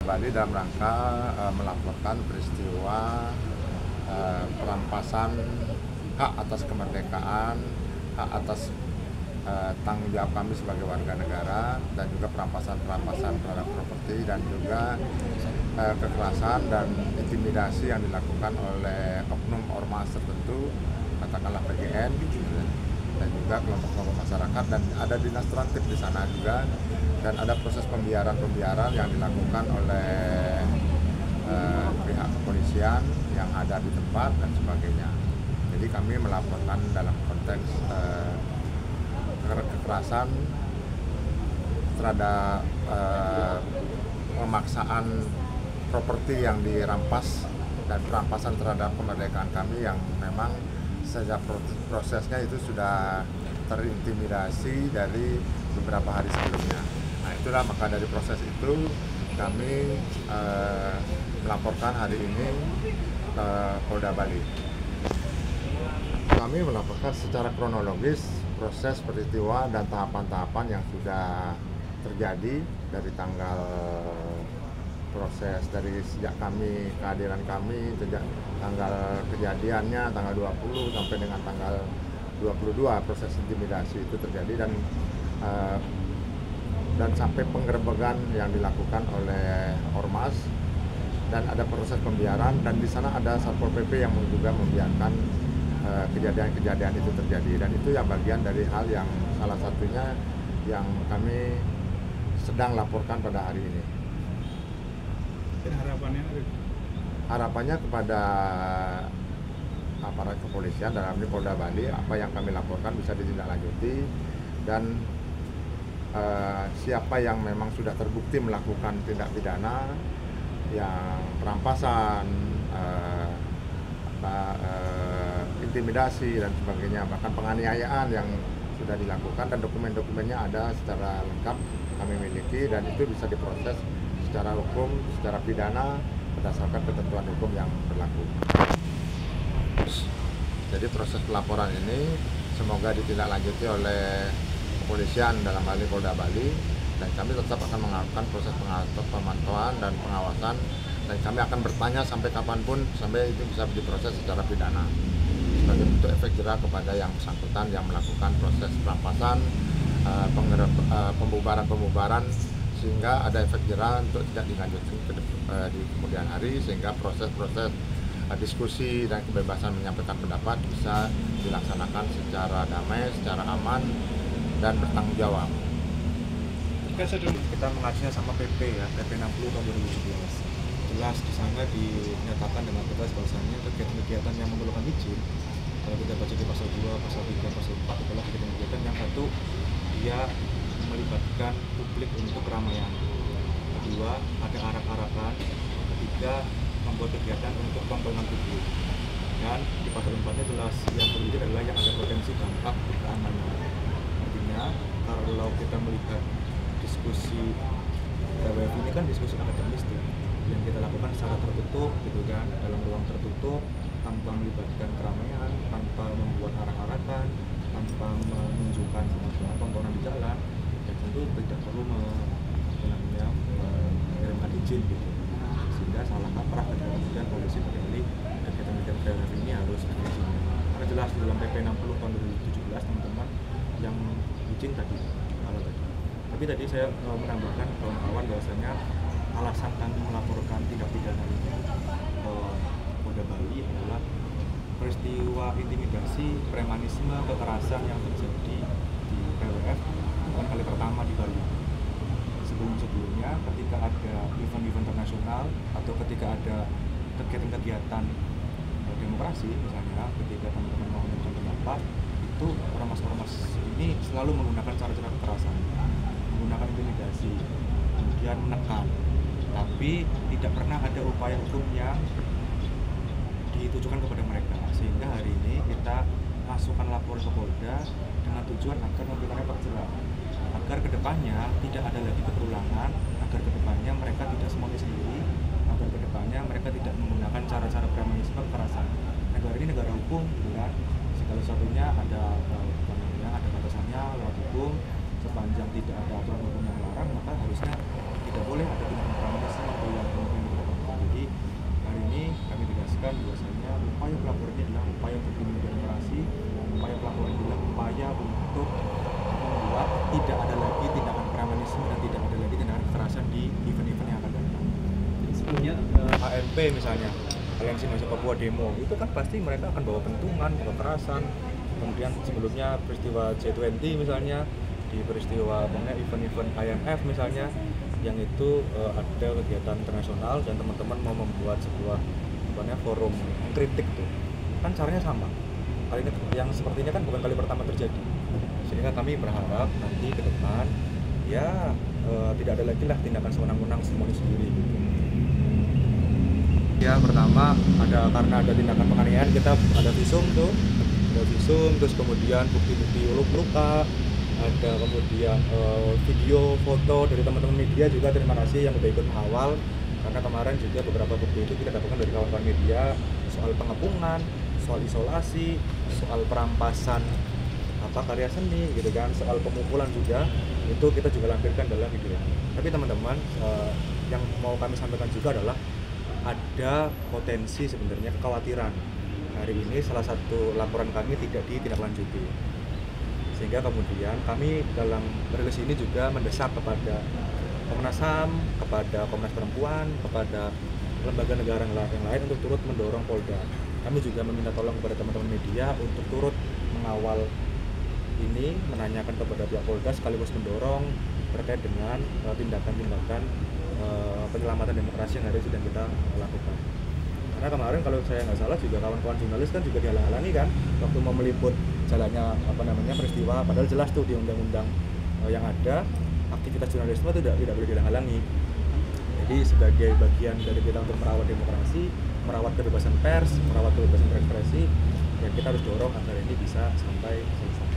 Bali dalam rangka melaporkan peristiwa perampasan hak atas kemerdekaan, hak atas tanggung jawab kami sebagai warga negara, dan juga perampasan terhadap properti, dan juga kekerasan dan intimidasi yang dilakukan oleh oknum ormas tertentu, katakanlah PGN, dan juga kelompok-kelompok masyarakat, dan ada dinas tertib di sana juga, dan ada proses pembiaran yang dilakukan oleh pihak kepolisian yang ada di tempat dan sebagainya. Jadi kami melaporkan dalam konteks kekerasan terhadap pemaksaan properti yang dirampas dan perampasan terhadap kemerdekaan kami yang memang sejak prosesnya itu sudah terintimidasi dari beberapa hari sebelumnya. Nah itulah, maka dari proses itu kami melaporkan hari ini ke Polda Bali. Kami melaporkan secara kronologis proses peristiwa dan tahapan-tahapan yang sudah terjadi dari tanggal proses dari sejak kehadiran kami, sejak tanggal kejadiannya tanggal 20 sampai dengan tanggal 22 proses intimidasi itu terjadi, dan sampai penggerebekan yang dilakukan oleh ormas, dan ada proses pembiaran, dan di sana ada Satpol PP yang juga membiarkan kejadian-kejadian itu terjadi, dan itu yang bagian dari hal yang salah satunya yang kami sedang laporkan pada hari ini. Dan harapannya kepada aparat kepolisian dalam ini Polda Bali, apa yang kami laporkan bisa ditindaklanjuti, dan siapa yang memang sudah terbukti melakukan tindak pidana yang perampasan, intimidasi dan sebagainya, bahkan penganiayaan yang sudah dilakukan, dan dokumen-dokumennya ada secara lengkap kami miliki, dan itu bisa diproses secara hukum, secara pidana berdasarkan ketentuan hukum yang berlaku. Jadi proses pelaporan ini semoga ditindaklanjuti oleh kepolisian dalam hal ini Polda Bali, dan kami tetap akan melakukan proses pemantauan dan pengawasan, dan kami akan bertanya sampai kapanpun sampai itu bisa diproses secara pidana sebagai bentuk efek jerah kepada yang bersangkutan yang melakukan proses perampasan, pembubaran, sehingga ada efek jerah untuk tidak dilanjutkan di kemudian hari, sehingga proses-proses diskusi dan kebebasan menyampaikan pendapat bisa dilaksanakan secara damai, secara aman, dan bertanggung jawab. Kita mengajunya sama PP ya, PP 60 tahun 2017. Jelas di sana dinyatakan dengan tegas bahwasannya kegiatan-kegiatan yang memerlukan izin, kalau kita baca di pasal 2, pasal 3, pasal 4 adalah kegiatan-kegiatan yang satu, dia melibatkan publik untuk keramaian. Kedua, ada arak-arakan. Ketiga, membuat kegiatan untuk pembangunan publik. Dan di pasal 4-nya jelas yang berbeda adalah yang ada potensi dampak keamanan. Artinya, kalau kita melihat diskusi TWF ini kan diskusi akademis tuh, yang kita lakukan secara tertutup gitu kan, dalam ruang tertutup, tanpa melibatkan keramaian, tanpa membuat arak-arakan, tanpa menunjukkan tontonan di jalan, ya tentu tidak perlu mengirimkan izin gitu, sehingga salah kaprah dan kemudian polisi berdalih kegiatan-kegiatan TWF ini harus ada izinnya, karena jelas di dalam PP 60 tahun 2017 teman-teman yang izin tadi. Tapi tadi saya menambahkan kawan-kawan bahwasanya alasan kami melaporkan tindak pidana ini ke Polda Bali adalah peristiwa intimidasi, premanisme, kekerasan yang terjadi di TWF bukan kali pertama di Bali. Sebelum-sebelumnya ketika ada event-event internasional atau ketika ada kegiatan-kegiatan demokrasi, misalnya ketika teman-teman mau menyampaikan pendapat, itu ormas-ormas ini selalu menggunakan cara-cara kekerasan, menggunakan intimidasi, kemudian menekan, tapi tidak pernah ada upaya hukum yang ditujukan kepada mereka, sehingga hari ini kita masukkan laporan ke Polda dengan tujuan agar memberikan efek jerah, agar kedepannya tidak ada lagi keterulangan, agar kedepannya mereka tidak semuanya sendiri, agar kedepannya mereka tidak menggunakan cara-cara premanisme kekerasan. Negara ini negara hukum, bukan? Segala satunya ada batasannya lewat hukum. Sepanjang tidak ada aturan hukum yang melarang, maka harusnya tidak boleh ada tindakan premanisme atau yang AKP misalnya, Aliansi Mahasiswa Papua demo, itu kan pasti mereka akan bawa pentungan, kekerasan. Kemudian sebelumnya peristiwa G20 misalnya, di peristiwa event-event IMF misalnya, yang itu ada kegiatan internasional dan teman-teman mau membuat sebuah forum kritik tuh, kan caranya sama. Kali ini yang seperti ini kan bukan kali pertama terjadi, sehingga kami berharap nanti ke depan ya tidak ada lagi lah tindakan sewenang-wenang semuanya sendiri gitu. Ya pertama karena ada tindakan penganiayaan, kita ada visum tuh, terus kemudian bukti-bukti luka, ada kemudian video, foto dari teman-teman media juga, terima kasih yang udah ikut mengawal, karena kemarin juga beberapa bukti itu kita dapatkan dari kawan-kawan media soal pengepungan, soal isolasi, soal perampasan karya seni gitu kan, soal pemukulan juga, itu kita juga lampirkan dalam video ini. Tapi teman-teman, yang mau kami sampaikan juga adalah ada potensi sebenarnya kekhawatiran hari ini salah satu laporan kami tidak ditindaklanjuti, sehingga kemudian kami dalam rilis ini juga mendesak kepada Komnas HAM, kepada Komnas Perempuan, kepada lembaga negara yang lain untuk turut mendorong Polda. Kami juga meminta tolong kepada teman-teman media untuk turut mengawal ini, menanyakan kepada pihak Polda sekaligus mendorong terkait dengan tindakan-tindakan penyelamatan demokrasi yang hari ini sedang kita lakukan. Karena kemarin kalau saya nggak salah juga kawan-kawan jurnalis kan juga dihalang-halangi kan waktu mau meliput jalannya peristiwa, padahal jelas tuh di undang-undang yang ada aktivitas jurnalisme itu tidak boleh dihalang-halangi. Jadi sebagai bagian dari kita untuk merawat demokrasi, merawat kebebasan pers, merawat kebebasan berekspresi, ya kita harus dorong agar ini bisa sampai selesai.